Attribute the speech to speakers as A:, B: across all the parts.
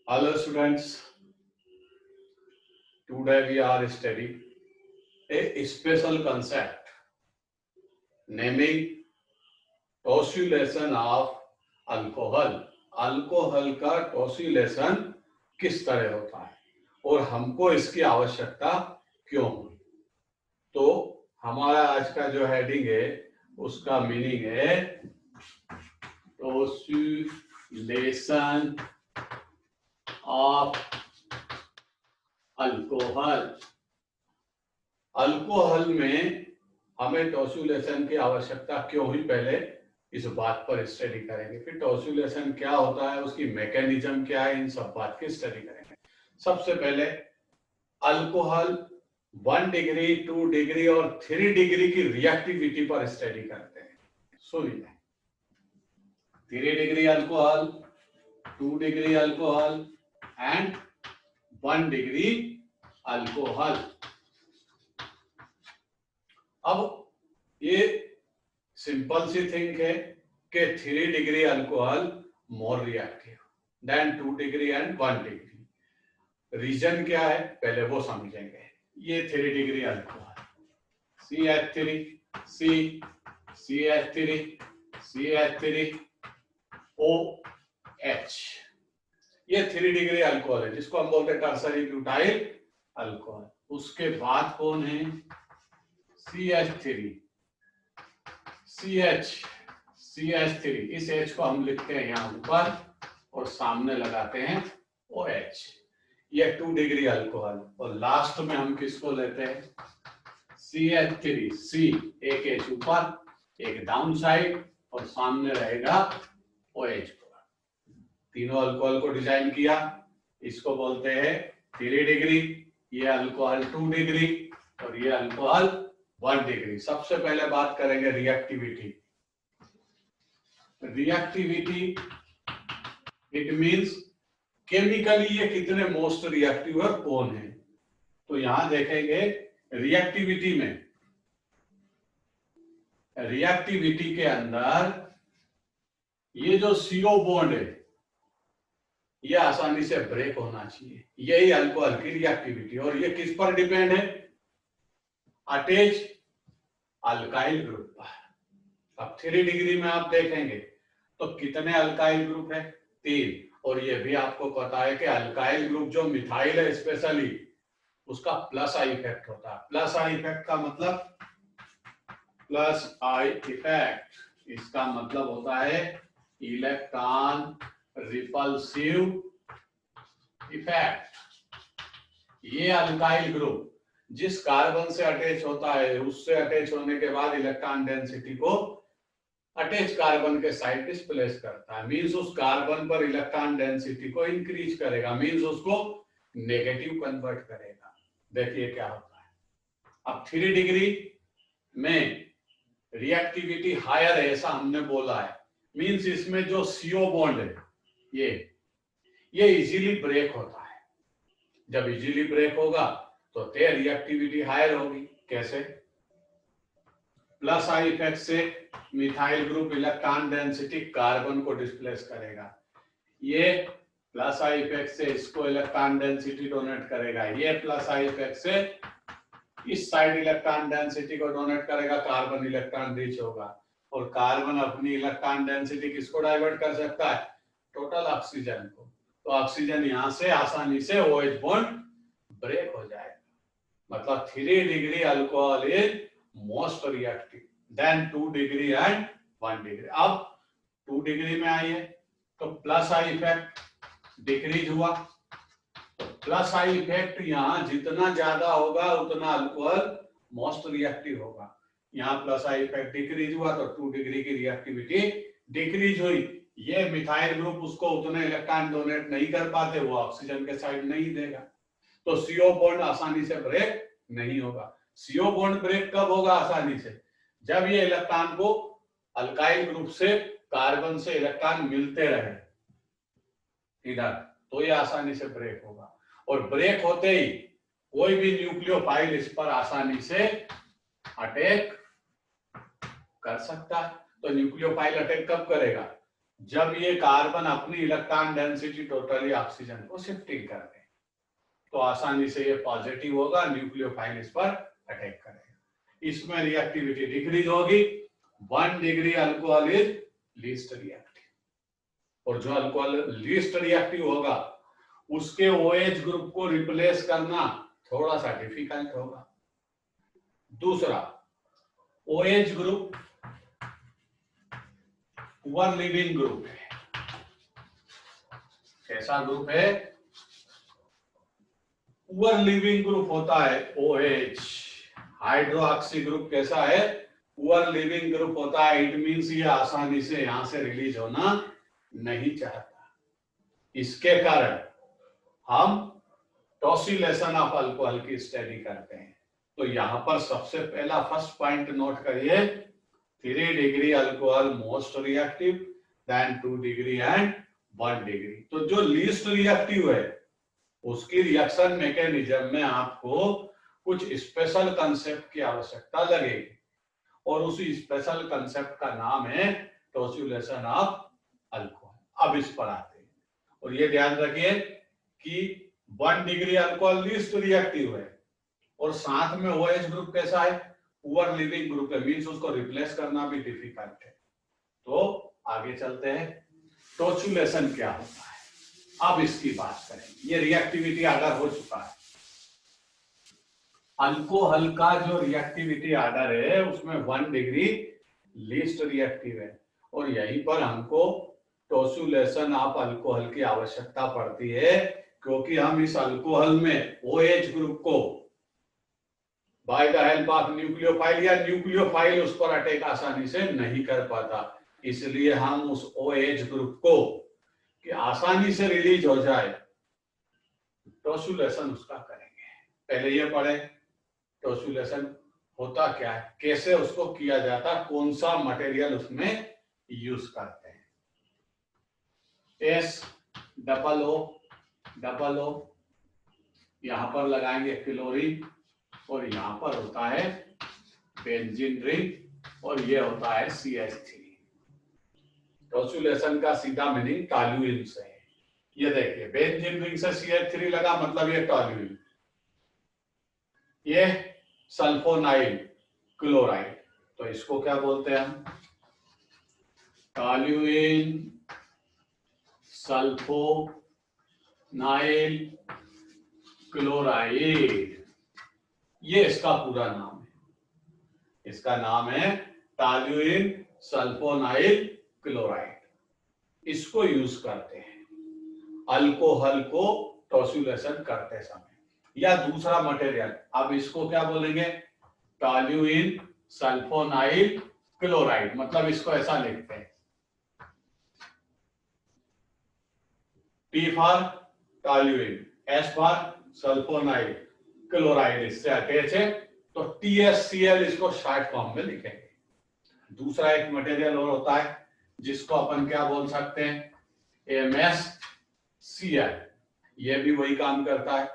A: Hello students, today we are studying a special concept naming tosylation of alcohol. Alcohol का टोसिलेशन किस तरह होता है और हमको इसकी आवश्यकता क्यों हुई। तो हमारा आज का जो हेडिंग है उसका मीनिंग है टोसिलेशन ऑफ अल्कोहल। अल्कोहल में हमें टोसिलेशन की आवश्यकता क्यों हुई, पहले इस बात पर स्टडी करेंगे। फिर टोसिलेशन क्या होता है, उसकी मैकेनिज्म क्या है, इन सब बात की स्टडी करेंगे। सबसे पहले अल्कोहल 1 डिग्री, 2 डिग्री और 3 डिग्री की रिएक्टिविटी पर स्टडी करते हैं। सुनिए, 3 degree alcohol, 2 degree alcohol and 1 degree alcohol. अब ये सिंपल सी थिंग है कि 3 degree alcohol more reactive then 2 degree and 1 degree. Reason क्या है पहले वो समझेंगे। ये 3 degree alcohol CH3 C CH3 CH3 OH, ये 3 डिग्री अल्कोहल है जिसको हम बोलते हैं टर्सरी ब्यूटाइल अल्कोहल। उसके बाद कौन है CH3 CH3, इस H को हम लिखते हैं यहाँ ऊपर और सामने लगाते हैं OH। ये 2 डिग्री अल्कोहल। और लास्ट में हम किसको लेते हैं CH3 C, एक H ऊपर एक डाउन साइड और सामने रहेगा OH। तीनों अल्कोहल को डिजाइन किया, इसको बोलते हैं 3 डिग्री, ये अल्कोहल 2 डिग्री और ये अल्कोहल 1 डिग्री। सबसे पहले बात करेंगे reactivity. Reactivity it means chemically ये कितने मोस्ट रिएक्टिव और कौन है। तो यहां देखेंगे रिएक्टिविटी में, रिएक्टिविटी के अंदर ये जो CO बॉन्ड है ये आसानी से ब्रेक होना चाहिए, यही अल्कोहल की रिएक्टिविटी। और ये किस पर डिपेंड है, अटैच अल्काइल ग्रुप पर। अब 3 डिग्री में आप देखेंगे तो कितने अल्काइल ग्रुप है 3। और ये भी आपको पता है कि अल्काइल ग्रुप जो मिथाइल है स्पेशली उसका प्लस आई इफेक्ट होता है। प्लस आई इफेक्ट का मतलब, प्लस आई इफेक्ट इसका मतलब होता है इलेक्ट्रॉन रिपल्सिव इफेक्ट। ये अल्काइल ग्रुप जिस कार्बन से अटैच होता है उससे अटैच होने के बाद इलेक्ट्रॉन डेंसिटी को अटैच कार्बन के साइड डिस्प्लेस करता है, मींस उस कार्बन पर इलेक्ट्रॉन डेंसिटी को इंक्रीज करेगा, मींस उसको नेगेटिव कन्वर्ट करेगा। देखिए क्या होता है। अब 3 डिग्री में रिएक्टिविटी हायर है ऐसा हमने बोला है, मींस इसमें जो CO बॉन्ड है ये इजीली ब्रेक होता है। जब इजीली ब्रेक होगा तो देयर रिएक्टिविटी हायर होगी। कैसे, प्लस आई इफेक्ट से methyl group electron density carbon को डिस्प्लेस करेगा, ये प्लस आई इफेक्ट से इसको इलेक्ट्रॉन डेंसिटी डोनेट करेगा, ये प्लस आई इफेक्ट से इस साइड इलेक्ट्रॉन डेंसिटी को डोनेट करेगा, कार्बन इलेक्ट्रॉन रिच होगा। और कार्बन अपनी इलेक्ट्रॉन डेंसिटी किसको डाइवर्ट कर सकता है, टोटल ऑक्सीजन को। तो ऑक्सीजन यहां से आसानी से OH बॉन्ड ब्रेक हो जाएगा। मतलब 3 degree alcohol is most reactive then 2 degree and 1 degree. अब 2 डिग्री में आइए तो प्लस आई इफेक्ट डिक्रीज हुआ। तो प्लस आई इफेक्ट यहाँ जितना ज्यादा होगा उतना अल्कोहल मोस्ट रिएक्टिव होगा। यहाँ प्लस आई इफेक्ट डिक्रीज हुआ तो 2 डिग्री की रिएक्टिविटी डिक्रीज हुई। ये मिथाइल ग्रुप उसको उतने इलेक्ट्रॉन डोनेट नहीं कर पाते, वो ऑक्सीजन के साइड नहीं देगा, तो CO बॉन्ड आसानी से ब्रेक नहीं होगा। CO बॉन्ड ब्रेक कब होगा आसानी से, जब ये इलेक्ट्रॉन को अल्काइल ग्रुप से कार्बन से इलेक्ट्रॉन मिलते रहे इधर, तो ये आसानी से ब्रेक होगा। और ब्रेक होते ही कोई भी न्यूक्लियोफाइल इस पर आसानी से अटैक कर सकता है। तो न्यूक्लियोफाइल अटैक कब करेगा, जब ये कार्बन अपनी इलेक्ट्रॉन डेंसिटी टोटली ऑक्सीजन को शिफ्टिंग कर दे तो आसानी से ये पॉजिटिव होगा, न्यूक्लियोफाइल इस पर अटैक करेगा, इसमें रिएक्टिविटी डिक्रीज होगी। 1 degree alcohol is least reactive, और जो अल्कोहल लीस्ट रिएक्टिव होगा उसके OH ग्रुप को रिप्लेस करना थोड़ा सा डिफिकल्ट होगा। दूसरा, OH group poor leaving group है। कैसा ग्रुप है? पुअर लिविंग ग्रुप होता है OH। हाइड्रोक्सी ग्रुप कैसा है? पुअर लिविंग ग्रुप होता है। इट मींस ये आसानी से यहां से रिलीज होना नहीं चाहता। इसके कारण हम टॉसिलेशन ऑफ अल्कोहल की स्टडी करते हैं। तो यहां पर सबसे पहला फर्स्ट पॉइंट नोट करिए, 3 degree alcohol most reactive, then 2 degree and 1 degree. तो जो लीस्ट रिएक्टिव है उसकी रिएक्शन मैकेनिज्म में आपको कुछ स्पेशल कंसेप्ट की आवश्यकता लगेगी, और उसी स्पेशल कंसेप्ट का नाम है टॉसिलेशन ऑफ अल्कोहल। अब इस पर आते हैं, और ये ध्यान रखिए कि 1 डिग्री अल्कोहल लीस्ट रिएक्टिव है और साथ में OH ग्रुप कैसा है? पुअर लिविंग ग्रुप है, मींस उसको रिप्लेस करना भी डिफिकल्ट है। तो आगे चलते हैं, टॉसिलेशन क्या होता है अब इसकी बात करेंगे। ये रिएक्टिविटी आर्डर हो चुका है। अल्कोहल का जो रिएक्टिविटी आर्डर है उसमें 1 डिग्री लीस्ट रिएक्टिव है, और यहीं पर हमको टॉसिलेशन ऑफ अल्कोहल की आवश्यकता पड़ती है, क्योंकि हम इस अल्कोहल में OH ग्रुप को by the help of nucleophile या न्यूक्लियोफाइल उस पर अटैक आसानी से नहीं कर पाता, इसलिए हम उस OH ग्रुप को कि आसानी से रिलीज हो जाए टॉसिलेशन उसका करेंगे। पहले ये पढ़े टॉसिलेशन होता क्या है, कैसे उसको किया जाता, कौन सा मटेरियल उसमें यूज करते हैं। SOO यहां पर लगाएंगे क्लोरीन, और यहां पर होता है बेंजीन रिंग, और ये होता है CH3। टॉसिलेशन का सीधा मीनिंग टॉल्यूइन से है। ये देखिए बेंजीन रिंग से CH3 लगा, मतलब ये टॉल्यूइन। ये सल्फोनाइल क्लोराइड, तो इसको क्या बोलते हैं हम? टॉल्यूइन सल्फोनाइल क्लोराइड, ये इसका पूरा नाम है। इसका नाम है टॉल्यूइन सल्फोनाइल क्लोराइड। इसको यूज करते हैं अल्कोहल को टॉसिलेशन करते समय। या दूसरा मटेरियल, अब इसको क्या बोलेंगे? टॉल्यूइन सल्फोनाइल क्लोराइड, मतलब इसको ऐसा लिखते हैं, T for toluene, S for sulfonyl chloride, इससे अटैच है तो TSCl इसको शॉर्ट फॉर्म में लिखेंगे। दूसरा एक मटेरियल और होता है जिसको अपन क्या बोल सकते हैं? MsCl, ये भी वही काम करता है।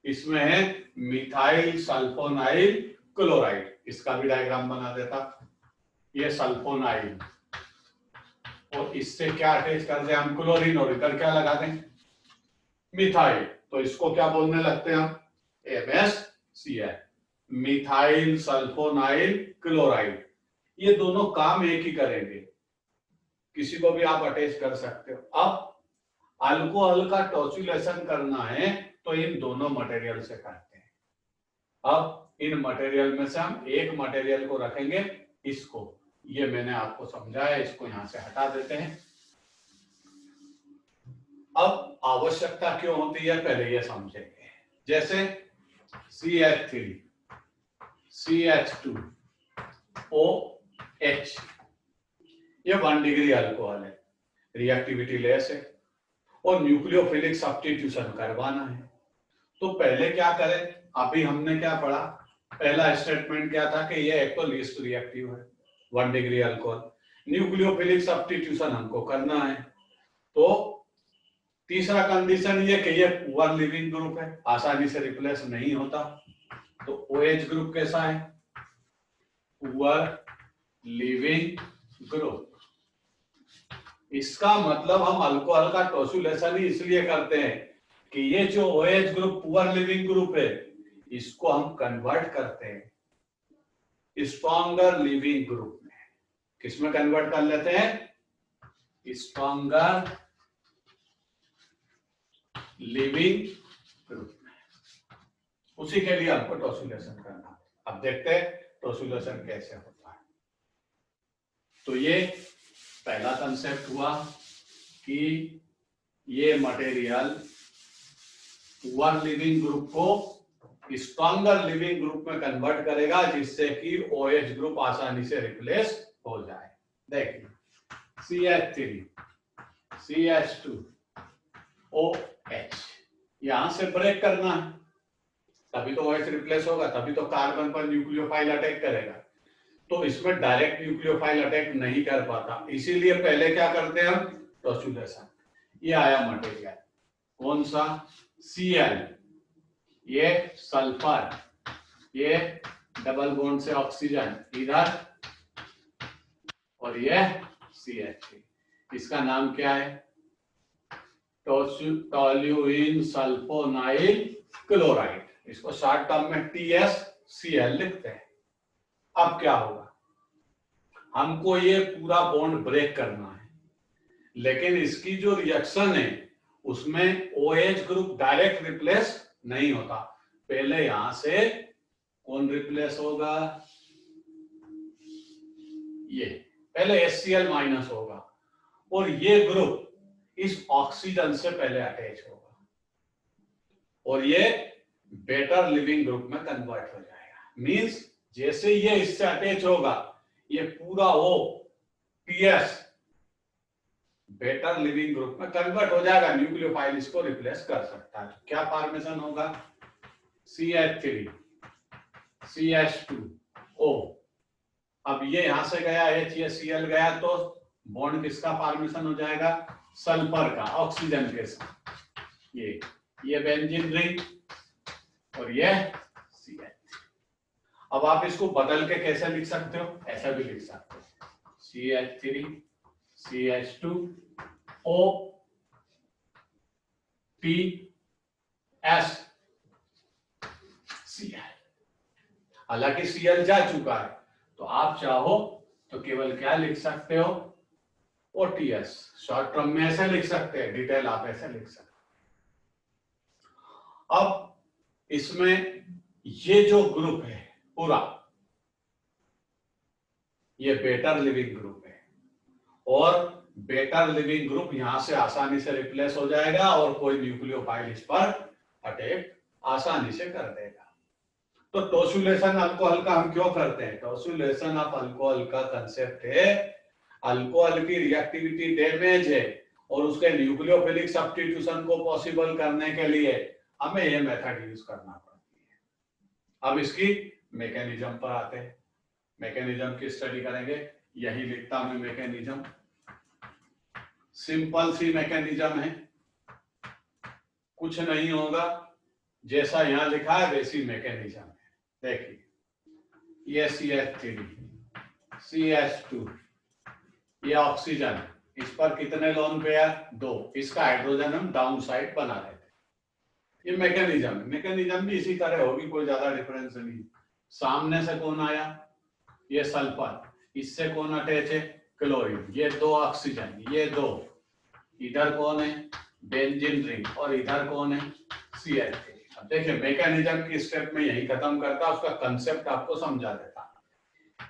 A: इसमें है मिथाइल सल्फोनाइल क्लोराइड, इसका भी डायग्राम बना देता। ये सल्फोनाइल, और इससे क्या अटैच कर दे हम? क्लोरीन, और इधर क्या लगा दें? मिथाइल, तो इसको क्या बोलने लगते हैं हम? MsCl, methyl sulfonyl chloride. ये दोनों काम एक ही करेंगे, किसी को भी आप अटैच कर सकते हो। अब अल्कोहल का टॉसिलेशन करना है तो इन दोनों मटेरियल से करते हैं। अब इन मटेरियल में से हम एक मटेरियल को रखेंगे, इसको, ये मैंने आपको समझाया, इसको यहां से हटा देते हैं। अब आवश्यकता क्यों होती है पहले ये समझेंगे। जैसे CH3 CH2 OH, ये 1 डिग्री अल्कोहल है, रिएक्टिविटी लेस है, और न्यूक्लियोफिलिक सब्स्टिट्यूशन करवाना है। तो पहले क्या करें? अभी हमने क्या पढ़ा? पहला स्टेटमेंट क्या था कि ये एक तो लीस्ट रिएक्टिव है 1 डिग्री अल्कोहल, न्यूक्लियोफिलिक सब्स्टिट्यूशन हमको करना है। तो तीसरा कंडीशन ये कि ये पुअर लिविंग ग्रुप है, आसानी से रिप्लेस नहीं होता। तो OH ग्रुप कैसा है? Poor leaving group. इसका मतलब हम अल्कोहल का टॉसुलेशन ही इसलिए करते हैं कि ये जो OH group poor leaving group है, इसको हम कन्वर्ट करते हैं स्ट्रॉन्गर लिविंग ग्रुप में। किसमें कन्वर्ट कर लेते हैं? स्ट्रॉन्गर लिविंग ग्रुप में। उसी के लिए हमको टॉसुलेशन करना। अब देखते हैं टॉसुलेशन कैसे होता है। तो ये पहला कंसेप्ट हुआ कि ये मटेरियल पुअर लिविंग ग्रुप को स्ट्रॉन्गर लिविंग ग्रुप में कन्वर्ट करेगा, जिससे कि OH ग्रुप आसानी से रिप्लेस हो जाए। देखिए CH3 CH2 OH, यहां से ब्रेक करना है, तभी तो OH रिप्लेस होगा, तभी तो कार्बन पर न्यूक्लियोफाइल अटैक करेगा। तो इसमें डायरेक्ट न्यूक्लियोफाइल अटैक नहीं कर पाता, इसीलिए पहले क्या करते हैं हम? टॉसुलेशन। ये आया मटेरियल, कौन सा? Cl, ये सल्फर, ये डबल बॉन्ड से ऑक्सीजन इधर, और ये CH3। इसका नाम क्या है? Toluene sulfonyl chloride. इसको शॉर्ट टर्म में TSCl लिखते हैं। अब क्या होगा? हमको ये पूरा बॉन्ड ब्रेक करना है, लेकिन इसकी जो रिएक्शन है उसमें OH ग्रुप डायरेक्ट रिप्लेस नहीं होता। पहले यहां से कौन रिप्लेस होगा? ये पहले HCl माइनस होगा, और ये ग्रुप इस ऑक्सीजन से पहले अटैच होगा, और ये बेटर लिविंग ग्रुप में कन्वर्ट हो जाएगा। मींस जैसे ये इससे अटैच होगा, ये पूरा TS बेटर लिविंग ग्रुप में कन्वर्ट हो जाएगा, न्यूक्लियोफाइल इसको रिप्लेस कर सकता है। क्या फॉर्मेशन होगा? CH3 CH2O। अब ये यहां से गया H, ये Cl गया, तो बॉन्ड किसका फॉर्मेशन हो जाएगा? सल्फर का ऑक्सीजन के साथ। ये बेंजीन रिंग, और ये CH3। अब आप इसको बदल के कैसे लिख सकते हो? ऐसा भी लिख सकते हो, CH3 CH2O PS Cl। हालांकि Cl जा चुका है, तो आप चाहो तो केवल क्या लिख सकते हो? OTS। शॉर्ट टर्म में ऐसे लिख सकते हैं, डिटेल आप ऐसे लिख सकते हैं। अब इसमें ये जो ग्रुप है पूरा, ये बेटर लिविंग ग्रुप है, और बेटर लिविंग ग्रुप यहां से आसानी से रिप्लेस हो जाएगा, और कोई न्यूक्लियोफाइल इस पर अटैक आसानी से कर देगा। तो टॉसुलेशन अल्कोहल का हम क्यों करते हैं? टॉसुलेशन ऑफ अल्कोहल का कंसेप्ट है, अल्कोहल की रिएक्टिविटी डैमेज है, और उसके न्यूक्लियोफिलिक सब्स्टिट्यूशन को पॉसिबल करने के लिए हमें यह मेथड यूज करना पड़ती है। अब इसकी मैकेनिज्म पर आते हैं। मैकेनिज्म की स्टडी करेंगे, यही लिखता हूं मैकेनिज्म। सिंपल सी मैकेनिज्म है, कुछ नहीं होगा, जैसा यहां लिखा है वैसी मैकेनिज्म है। देखिए, ये CH3 CH2, ये ऑक्सीजन, इस पर कितने लोन पेयर? 2। इसका हाइड्रोजन हम डाउन साइड बना देते हैं। ये मैकेनिज्म है। मैकेनिज्म भी इसी तरह होगी, कोई ज्यादा डिफरेंस नहीं। सामने से कौन आया? ये सल्फर, इससे कौन अटैच है? क्लोरीन। ये 2 ऑक्सीजन, ये 2, इधर कौन है? बेंजीन रिंग, और इधर कौन है? CH3। अब देखिए, मैकेनिज्म की स्टेप में यही खत्म करता, उसका कंसेप्ट आपको समझा देता।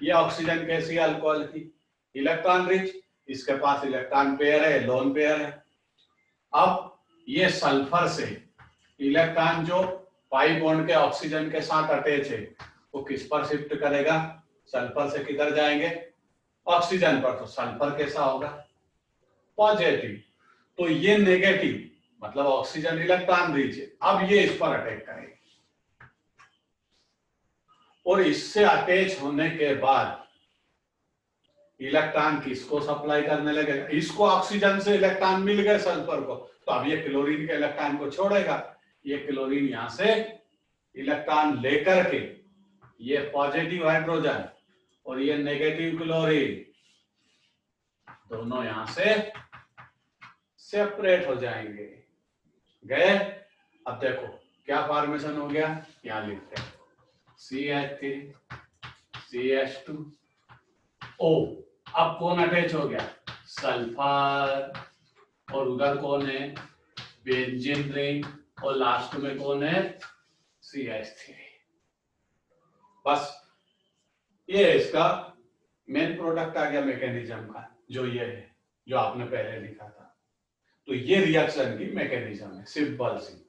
A: ये ऑक्सीजन कैसी है? अल्कोहल की, इलेक्ट्रॉन रिच, इसके पास इलेक्ट्रॉन पेयर है, लोन पेयर है। अब ये सल्फर से इलेक्ट्रॉन जो पाई बॉन्ड के ऑक्सीजन के साथ अटैच है, वो किस पर शिफ्ट करेगा? सल्फर से किधर जाएंगे? ऑक्सीजन पर। तो सल्फर कैसा होगा? पॉजिटिव। तो ये नेगेटिव, मतलब ऑक्सीजन इलेक्ट्रॉन रिच है, अब ये इस पर अटैक करेगी, और इससे अटैच होने के बाद इलेक्ट्रॉन किसको सप्लाई करने लगेगा? इसको ऑक्सीजन से इलेक्ट्रॉन मिल गए सल्फर को, तो अब ये क्लोरीन के इलेक्ट्रॉन को छोड़ेगा। ये क्लोरीन यहां से इलेक्ट्रॉन लेकर के, ये पॉजिटिव हाइड्रोजन और ये नेगेटिव क्लोरीन, दोनों यहां से सेपरेट हो जाएंगे। गए? अब देखो क्या फॉर्मेशन हो गया, यहां लिखते हैं CH3 CH2 O। अब कौन अटैच हो गया, सल्फर, और उधर कौन है, बेंजीन रिंग, और लास्ट में कौन है, CH3। बस ये इसका मेन प्रोडक्ट आ गया मैकेनिज्म का, जो ये है जो आपने पहले लिखा था। तो ये रिएक्शन की मैकेनिज्म है, सिंपल सी।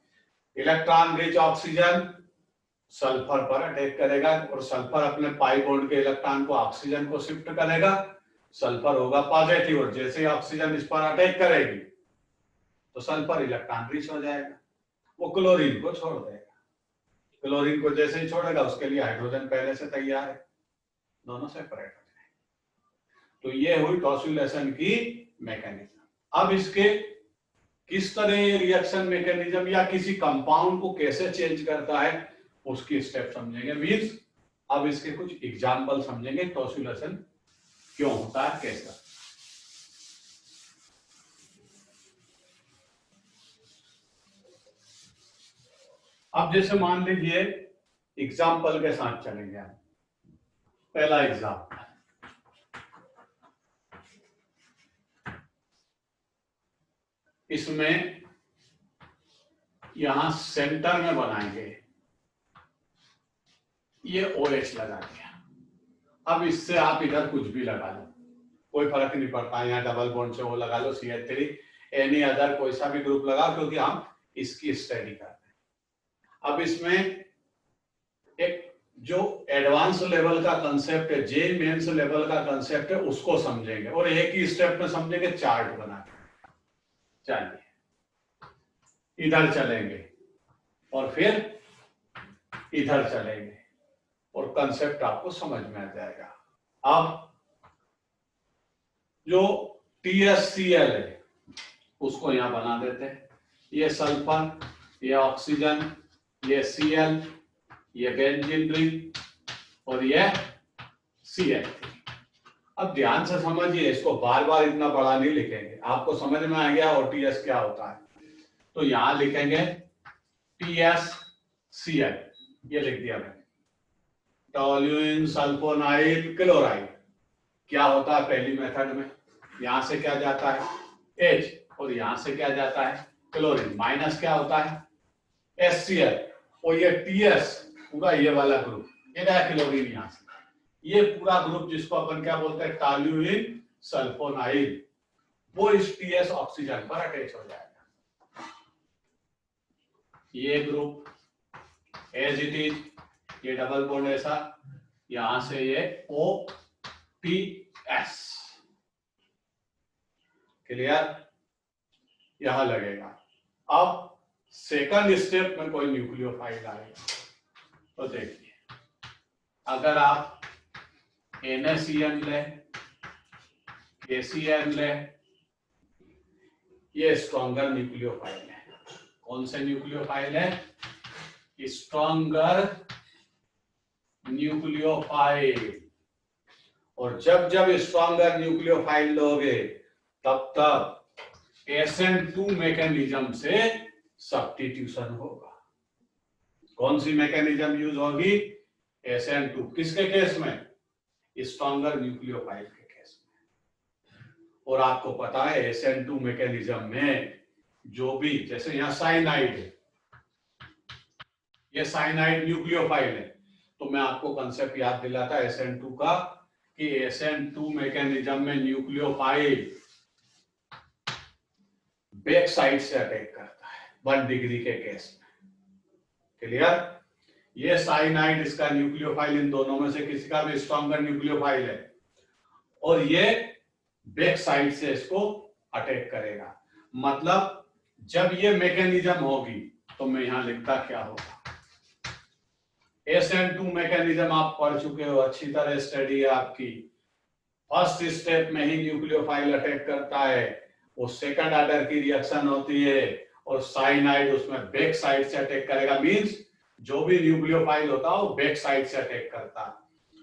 A: इलेक्ट्रॉन रिच ऑक्सीजन सल्फर पर अटैक करेगा और सल्फर अपने पाई बॉन्ड के इलेक्ट्रॉन को ऑक्सीजन को शिफ्ट करेगा, सल्फर होगा पॉजिटिव, और जैसे ही ऑक्सीजन इस पर अटैक करेगी तो सल्फर इलेक्ट्रॉन रिच हो जाएगा, वो क्लोरीन को छोड़ देगा। क्लोरीन को जैसे ही छोड़ेगा उसके लिए हाइड्रोजन पहले से तैयार है, दोनों सेपरेट हो जाएंगे। तो ये हुई टॉसिलेशन की मैकेनिज्म। अब इसके किस तरह रिएक्शन मैकेनिज्म या किसी कंपाउंड को कैसे चेंज करता है उसकी स्टेप समझेंगे। मींस अब इसके कुछ एग्जांपल समझेंगे, टॉसिलेशन क्यों होता है, कैसा। अब जैसे मान लीजिए एग्जांपल के साथ चलेंगे हम। पहला एग्जांपल, इसमें यहां सेंटर में बनाएंगे, ये OH लगा दिया। अब इससे आप इधर कुछ भी लगा लो, कोई फर्क नहीं पड़ता, यहाँ डबल बॉन्ड से वो लगा लो CH3, एनी अदर कोई सा भी ग्रुप लगा, क्योंकि हम इसकी स्टडी करते हैं। अब इसमें एक जो एडवांस लेवल का कंसेप्ट है, जे मेंस लेवल का कंसेप्ट है, उसको समझेंगे और एक ही स्टेप में समझेंगे, चार्ट बना के। चलिए इधर चलेंगे और फिर इधर चलेंगे और कंसेप्ट आपको समझ में आ जाएगा। अब जो TSCl है उसको यहां बना देते हैं, ये सल्फर, ये ऑक्सीजन, ये Cl, ये बेंजीन रिंग और ये CH3। अब ध्यान से समझिए, इसको बार बार इतना बड़ा नहीं लिखेंगे, आपको समझ में आ गया और TS क्या होता है। तो यहां लिखेंगे TSCl, ये लिख दिया मैंने, टोल्यूइन सल्फोनाइल क्लोराइड। क्या होता है पहली मेथड में, यहां से क्या जाता है H और यहां से क्या जाता है क्लोरीन, माइनस क्या होता है HCl, और ये TS पूरा ये वाला ग्रुप, ये गया क्लोरीन यहां से, ये पूरा ग्रुप जिसको अपन क्या बोलते हैं टोल्यूइन सल्फोनाइल, वो इस TS ऑक्सीजन पर अटैच हो जाएगा। ये ग्रुप एज इट इज, ये डबल बॉन्ड ऐसा, यहां से ये OTS, क्लियर, यहां लगेगा। अब सेकंड स्टेप में कोई न्यूक्लियोफाइल आएगा, तो देखिए अगर आप NaCN ले, KCN ले, ये स्ट्रॉन्गर न्यूक्लियोफाइल है। कौन से न्यूक्लियोफाइल है, स्ट्रॉन्गर न्यूक्लियोफाइल। और जब जब स्ट्रॉन्गर न्यूक्लियोफाइल लोगे तब तब SN2 मैकेनिज्म से सब्स्टिट्यूशन होगा। कौन सी मैकेनिज्म यूज होगी, SN2, किसके केस में, स्ट्रॉन्गर न्यूक्लियोफाइल के केस में। और आपको पता है SN2 मैकेनिज्म में जो भी, जैसे यहां साइनाइड है, ये साइनाइड न्यूक्लियोफाइल है, तो मैं आपको कंसेप्ट याद दिलाता SN2 का कि SN2 मैकेनिज्म में न्यूक्लियोफाइल बैक साइड से अटैक करता है 1 डिग्री के केस में, क्लियर। ये साइनाइड इसका न्यूक्लियोफाइल, इन दोनों में से किसी का भी स्ट्रॉन्गर न्यूक्लियोफाइल है, और ये बैक साइड से इसको अटैक करेगा। मतलब जब ये मैकेनिज्म होगी तो मैं यहां लिखता क्या होगा, SN2 मैकेनिज्म आप पढ़ चुके हो, अच्छी तरह स्टडी है आपकी। फर्स्ट स्टेप में ही न्यूक्लियोफाइल अटैक करता है, वो सेकंड ऑर्डर की रिएक्शन होती है और साइनाइड उसमें बैक साइड से अटैक करेगा। मींस जो भी न्यूक्लियोफाइल होता है वो बैक साइड से अटैक करता है।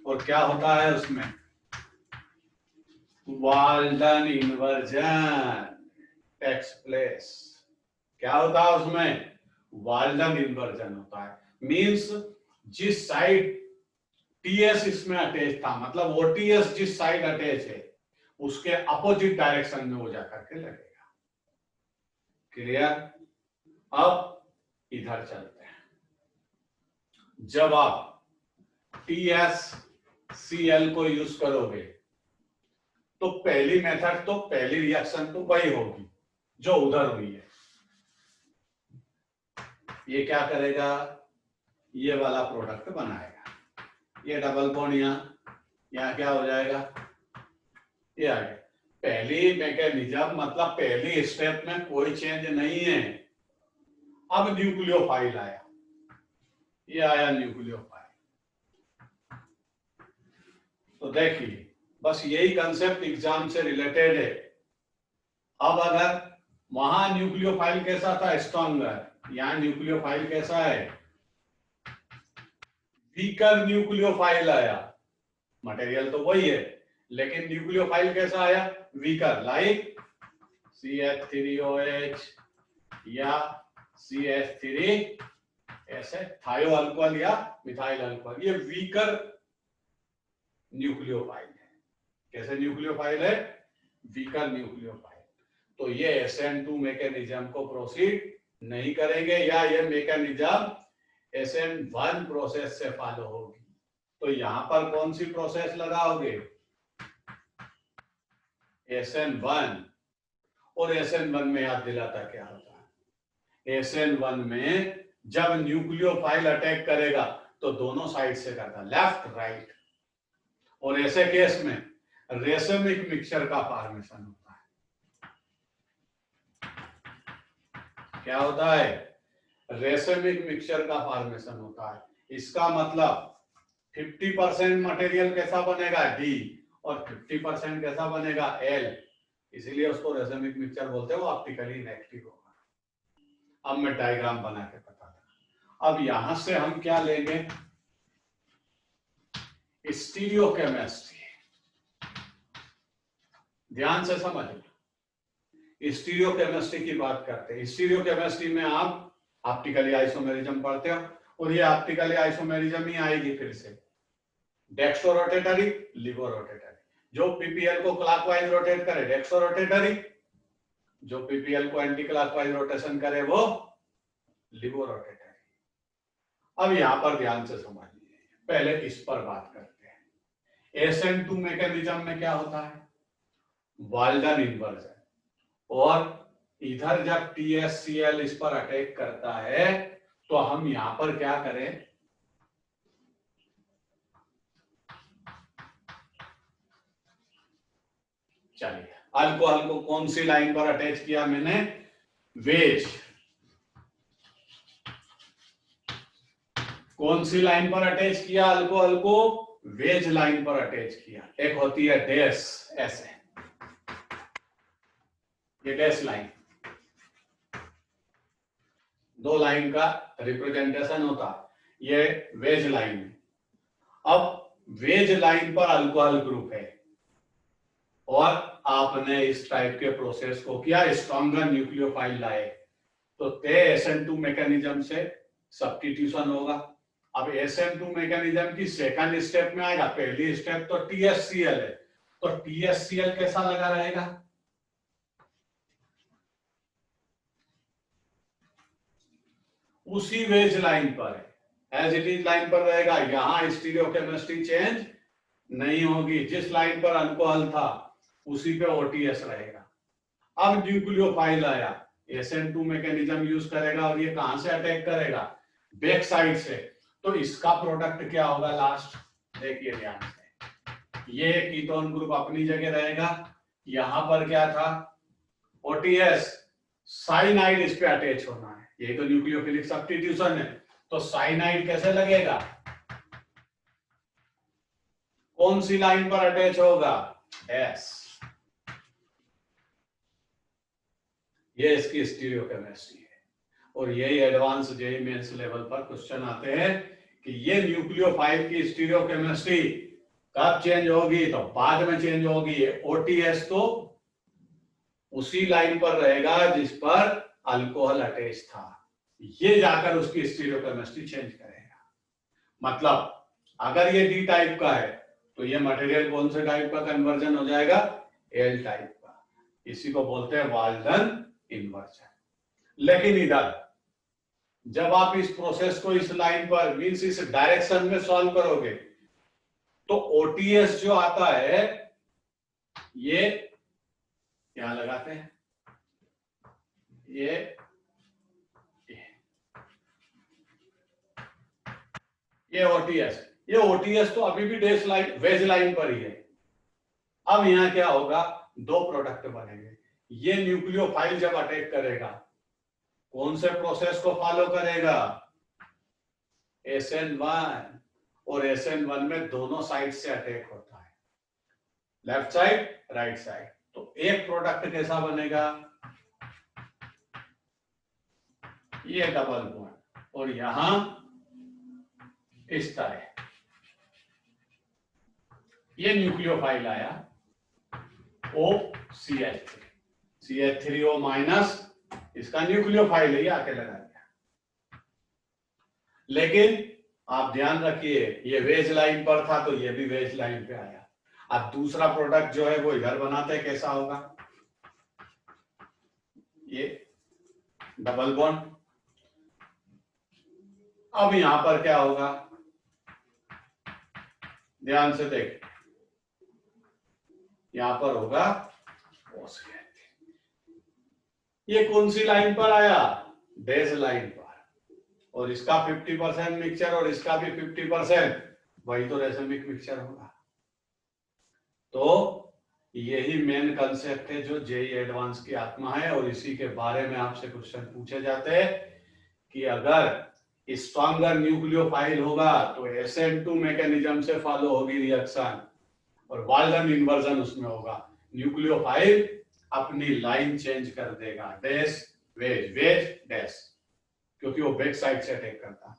A: और क्या होता है उसमें, वाल्टन इन्वर्जन, टेक्स प्लेस। क्या होता है उसमें? वाल्डन इन्वर्जन होता है। मींस जिस साइड टीएस इसमें अटैच था, मतलब ओटीएस जिस साइड अटैच है उसके अपोजिट डायरेक्शन में वो जाकर के लगेगा। क्लियर? अब इधर चलते हैं। जब आप TSCl को यूज करोगे तो पहली मेथड तो पहली रिएक्शन तो वही होगी जो उधर हुई है। ये क्या करेगा? ये वाला प्रोडक्ट बनाएगा। ये डबल बॉन्ड यहाँ क्या हो जाएगा? ये आ गया। पहली मैकेनिज्म मतलब पहली स्टेप में कोई चेंज नहीं है। अब न्यूक्लियोफाइल आया, ये आया न्यूक्लियोफाइल। तो देखिए बस यही कंसेप्ट एग्जाम से रिलेटेड है। अब अगर वहां न्यूक्लियोफाइल कैसा था? स्ट्रॉन्गर। यहाँ न्यूक्लियोफाइल कैसा है? वीकर न्यूक्लियोफाइल आया। मटेरियल तो वही है लेकिन न्यूक्लियोफाइल कैसा आया? वीकर। लाइक CH3OH या CH3 ऐसे थायो अल्कोहल या मिथाइल अल्कोहल, ये वीकर न्यूक्लियोफाइल है। कैसे न्यूक्लियोफाइल है? Weaker nucleophile. तो ये SN2 मैकेनिज्म को प्रोसीड नहीं करेंगे या ये मैकेनिज्म SN1 प्रोसेस से फॉलो होगी। तो यहां पर कौन सी प्रोसेस लगाओगे? SN1। और SN1 में याद दिलाता क्या होता है? SN1 में जब न्यूक्लियोफाइल अटैक करेगा तो दोनों साइड से करता, लेफ्ट राइट। और ऐसे केस में रेसमिक मिक्सचर का फॉर्मेशन होता है। क्या होता है? रेसमिक मिक्सचर का फॉर्मेशन होता है। इसका मतलब 50% मटेरियल कैसा बनेगा? D और 50% कैसा बनेगा? L। इसीलिए उसको रेसमिक मिक्सचर बोलते हैं, वो ऑप्टिकली नेगेटिव होगा। अब मैं डायग्राम बना के बताता। अब यहां से हम क्या लेंगे? स्टीरियोकेमिस्ट्री। ध्यान से समझना, स्टीरियोकेमिस्ट्री की बात करते हैं। स्टीरियोकेमिस्ट्री में आप ऑप्टिकली आइसोमेरिज्म पढ़ते हो और ये ऑप्टिकली आइसोमेरिज्म ही आएगी फिर से। Dextro rotatory, लिवो rotatory. जो पीपीएल को क्लॉकवाइज रोटेट करे डेक्स्ट्रो रोटेटरी, जो पीपीएल को एंटी क्लॉकवाइज रोटेशन करे वो लिवो रोटेटरी। अब यहां पर ध्यान से समझिए, पहले इस पर बात करते हैं। SN2 मैकेनिज्म में क्या होता है? Walden inversion. और इधर जब TSCl इस पर अटैक करता है तो हम यहां पर क्या करें? चलिए, अल्कोहल को कौन सी लाइन पर अटैच किया मैंने? वेज। कौन सी लाइन पर अटैच किया अल्कोहल को? वेज लाइन पर अटैच किया। एक होती है डैश, ऐसे ये डैश लाइन, दो लाइन का रिप्रेजेंटेशन होता है, ये वेज लाइन है। अब वेज लाइन पर अल्कोहल ग्रुप है और आपने इस टाइप के प्रोसेस को किया, स्ट्रॉन्गर न्यूक्लियोफाइल लाए तो SN2 मैकेनिज्म से सब्स्टिट्यूशन होगा। अब SN2 मैकेनिज्म की सेकंड स्टेप में आएगा। पहली स्टेप तो TSCl है, तो TSCl कैसा लगा रहेगा? उसी वेज लाइन पर है, एज इट इज लाइन पर रहेगा। यहां स्टीरियोकेमिस्ट्री चेंज नहीं होगी। जिस लाइन पर अल्कोहल था उसी पे OTS रहेगा। अब न्यूक्लियोफाइल आया, SN2 मैकेनिज्म यूज करेगा और ये कहां से अटैक करेगा? बैक साइड से। तो इसका प्रोडक्ट क्या होगा लास्ट? देखिए ध्यान से, ये कीटोन ग्रुप अपनी जगह रहेगा। यहां पर क्या था? OTS। साइनाइड इस पे अटैच होना है, ये तो न्यूक्लियोफिलिक सब्स्टिट्यूशन है। तो साइनाइड कैसे लगेगा? कौन सी लाइन पर अटैच होगा? S। ये इसकी स्टीरियोकेमिस्ट्री है। और यही एडवांस जेईई मेंस लेवल पर क्वेश्चन आते हैं कि ये न्यूक्लियोफाइल की स्टीरियोकेमिस्ट्री कब चेंज होगी? तो बाद में चेंज होगी। OTS तो उसी लाइन पर रहेगा जिस पर अल्कोहल अटैच था, ये जाकर उसकी स्टीरियोकेमिस्ट्री चेंज करेगा। मतलब अगर ये डी टाइप का है तो ये मटेरियल कौन से टाइप का कन्वर्जन हो जाएगा, एल टाइप का। इसी को बोलते हैं वाल्डन इन्वर्जन। लेकिन इधर जब आप इस प्रोसेस को इस लाइन पर मींस इस डायरेक्शन में सॉल्व करोगे तो ओटीएस जो आता है ये यहां लगाते हैं, ये ओटीएस तो अभी भी डेस लाइन वेज लाइन पर ही है। अब यहां क्या होगा, दो प्रोडक्ट बनेंगे। ये न्यूक्लियोफाइल जब अटैक करेगा कौन से प्रोसेस को फॉलो करेगा, SN1, और SN1 में दोनों साइड से अटैक होता है, लेफ्ट साइड राइट साइड। तो एक प्रोडक्ट कैसा बनेगा, ये डबल बॉन्ड और यहां इस तरह ये न्यूक्लियोफाइल आया CH3O माइनस, इसका न्यूक्लियोफाइल है, ये आके लगा दिया। लेकिन आप ध्यान रखिए ये वेज लाइन पर था तो ये भी वेज लाइन पे आया। अब दूसरा प्रोडक्ट जो है वो इधर बनाते हैं, कैसा होगा, ये डबल बॉन्ड। अब यहां पर क्या होगा, ध्यान से देख, यहां पर होगा ये कौन सी लाइन पर आया, बेस लाइन पर, और इसका 50% मिक्सचर और इसका भी 50%, वही तो रेसमिक मिक्सचर होगा। तो यही मेन कंसेप्ट है जो जेई एडवांस की आत्मा है, और इसी के बारे में आपसे क्वेश्चन पूछे जाते हैं कि अगर स्ट्रॉन्गर न्यूक्लियोफाइल होगा तो SN2 मैकेनिज्म से फॉलो होगी रिएक्शन, और वाल्डन इन्वर्जन उसमें होगा। न्यूक्लियोफाइल अपनी लाइन चेंज कर देगा, डैश वेज वेज डैश, क्योंकि वो बैक साइड से अटैक करता है।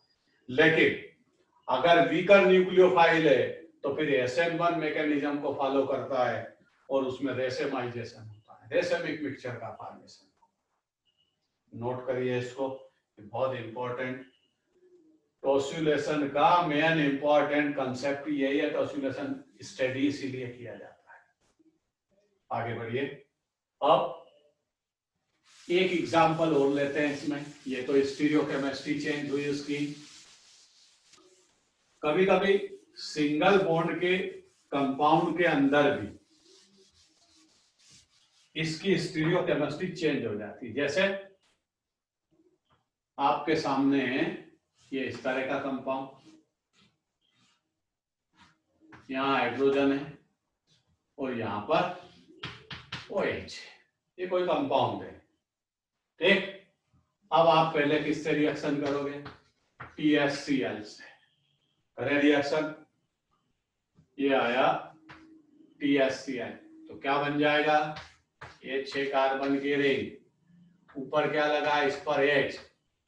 A: लेकिन अगर वीकर न्यूक्लियोफाइल है तो फिर SN1 मैकेनिज्म को फॉलो करता है और उसमें रेसेमाइजेशन होता है, रेसेमिक मिक्सचर का फॉर्मेशन। नोट करिए इसको, बहुत इंपॉर्टेंट। टॉस्युलेशन का मेन इंपॉर्टेंट कंसेप्ट यही है, टॉस्युलेशन स्टडी इसीलिए किया जाता है। आगे बढ़िए। अब एक एग्जांपल और लेते हैं इसमें, ये तो स्टीरियोकेमिस्ट्री चेंज हुई उसकी। कभी कभी सिंगल बॉन्ड के कंपाउंड के अंदर भी इसकी स्टीरियोकेमिस्ट्री चेंज हो जाती है। जैसे आपके सामने ये इस तरह का कंपाउंड, यहां हाइड्रोजन है और यहां पर OH, ये कोई कंपाउंड है, ठीक। अब आप पहले किससे रिएक्शन करोगे, TSCl से करें रिएक्शन, ये आया TSCl, तो क्या बन जाएगा, ये 6 कार्बन की रिंग, ऊपर क्या लगा, इस पर H,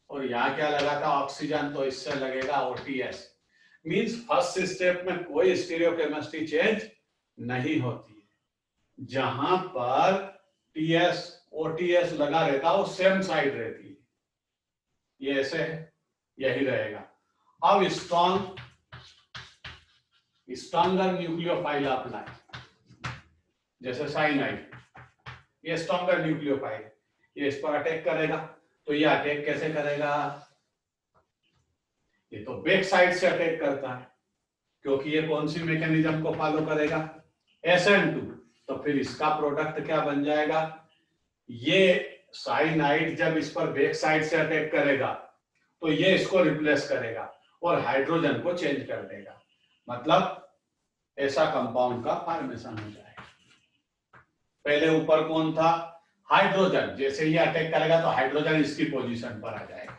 A: और यहां क्या लगा था, ऑक्सीजन, तो इससे लगेगा OTS। मींस फर्स्ट स्टेप में कोई स्टीरियोकेमिस्ट्री चेंज नहीं होती है, जहां पर TS OTS लगा रहता है वो सेम साइड रहती है, ये ऐसे है, यही रहेगा। अब स्ट्रॉन्गर न्यूक्लियोफाइल आप लाए, जैसे साइनाइड, ये स्ट्रॉन्गर न्यूक्लियोफाइल, ये इस पर अटैक करेगा, तो ये अटैक कैसे करेगा, ये तो बैक साइड से अटैक करता है, क्योंकि ये कौन सी मैकेनिज्म को फॉलो करेगा, SN2। तो फिर इसका प्रोडक्ट क्या बन जाएगा, ये साइनाइड जब इस पर बैक साइड से अटैक करेगा तो ये इसको रिप्लेस करेगा और हाइड्रोजन को चेंज कर देगा, मतलब ऐसा कंपाउंड का फॉर्मेशन हो जाएगा। पहले ऊपर कौन था, हाइड्रोजन, जैसे ये अटैक करेगा तो हाइड्रोजन इसकी पोजीशन पर आ जाएगा,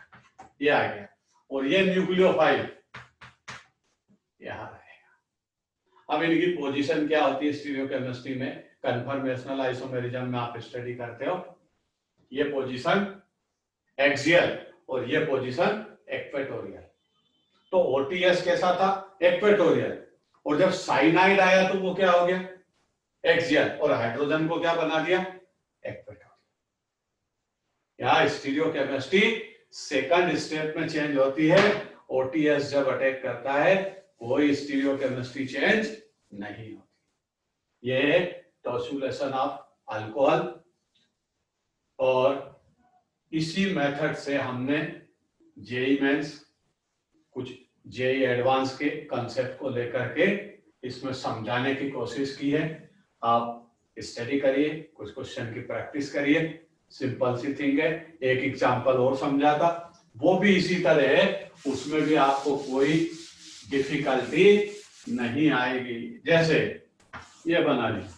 A: ये आ गया, और ये न्यूक्लियोफाइल यहां रहेगा। अब इनकी पोजीशन क्या होती है स्टीरियोकेमिस्ट्री में, कन्फर्मेशनल आइसोमेरिज्म में आप स्टडी करते हो, ये पोजीशन एक्सियल और ये पोजीशन इक्वेटोरियल। तो OTS कैसा था, इक्वेटोरियल, और जब साइनाइड आया तो वो क्या हो गया, एक्सियल, और हाइड्रोजन को क्या बना दिया, इक्वेटोरियल। यहाँ स्टीरियोकेमिस्ट्री सेकंड स्टेप में चेंज होती है, ओटीएस जब अटैक करता है कोई स्टीरियोकेमिस्ट्री चेंज नहीं होती। ये टॉर्सुलेशन ऑफ अल्कोहल, और इसी मेथड से हमने जेई मेंस कुछ जेई एडवांस के कंसेप्ट को लेकर के इसमें समझाने की कोशिश की है। आप स्टडी करिए, कुछ क्वेश्चन की प्रैक्टिस करिए, सिंपल सी थिंग है। एक एग्जांपल और समझा था, वो भी इसी तरह है, उसमें भी आपको कोई डिफिकल्टी नहीं आएगी। जैसे ये बना लिया,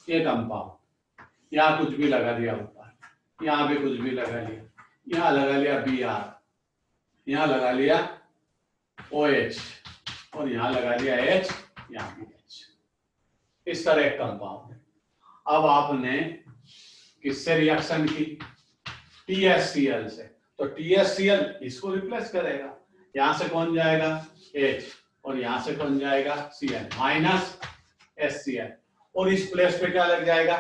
A: ये कंपाउंड, यहाँ कुछ भी लगा दिया ऊपर, यहाँ भी कुछ भी लगा लिया, यहाँ लगा लिया Br, यहाँ लगा लिया OH, और यहाँ लगा लिया H, यहाँ भी H। इस तरह एक कंपाउंड है। अब आपने किससे रिएक्शन की? THCl से, तो THCl इसको रिप्लेस करेगा, यहां से कौन जाएगा? H, और यहां से कौन जाएगा? Cl माइनस HCl, और इस प्लेस पे क्या लग जाएगा?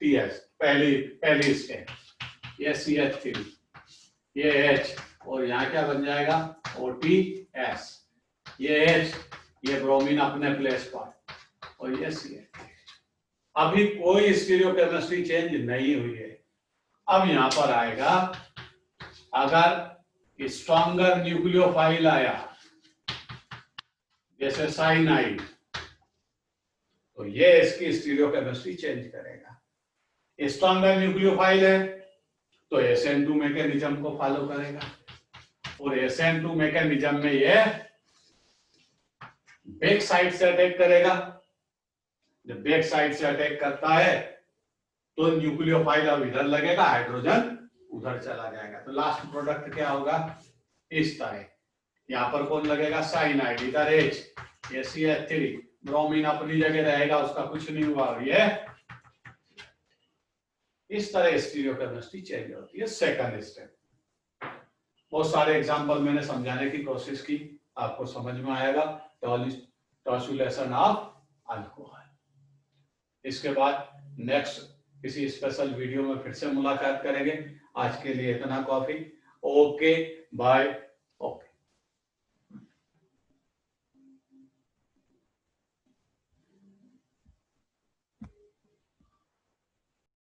A: TH, पहली स्टेप, ये CH3, ये H, और यहाँ क्या बन जाएगा? OTS, ये H, ये ब्रोमीन अपने प्लेस पर, और ये CH3। अभी कोई स्टीरियोकेमिस्ट्री चेंज नहीं हुई है। अब यहां पर आएगा, अगर स्ट्रॉन्गर न्यूक्लियोफाइल आया जैसे साइनाइड, तो ये इसकी स्टीरियोकेमिस्ट्री चेंज करेगा। स्ट्रॉन्गर न्यूक्लियोफाइल है तो SN2 मैकेनिज्म को फॉलो करेगा, और SN2 मैकेनिज्म में ये बैक साइड से अटैक करेगा। जब बैक साइड से अटैक करता है तो न्यूक्लियोफाइल अब इधर लगेगा, हाइड्रोजन उधर चला जाएगा, तो लास्ट प्रोडक्ट क्या होगा? इस तरह। यहाँ पर कौन लगेगा? साइनाइड, इधर H, ये CH3, ब्रोमीन अपनी जगह रहेगा, उसका कुछ नहीं हुआ। ये इस तरह स्टीरियोकेमिस्ट्री चेंज होती है सेकंड स्टेप। बहुत सारे एग्जांपल मैंने समझाने की कोशिश की, आपको समझ में आएगा। टॉर्सुलेशन ऑफ अल्कोहल। इसके बाद नेक्स्ट किसी स्पेशल वीडियो में फिर से मुलाकात करेंगे। आज के लिए इतना काफी। Okay, bye.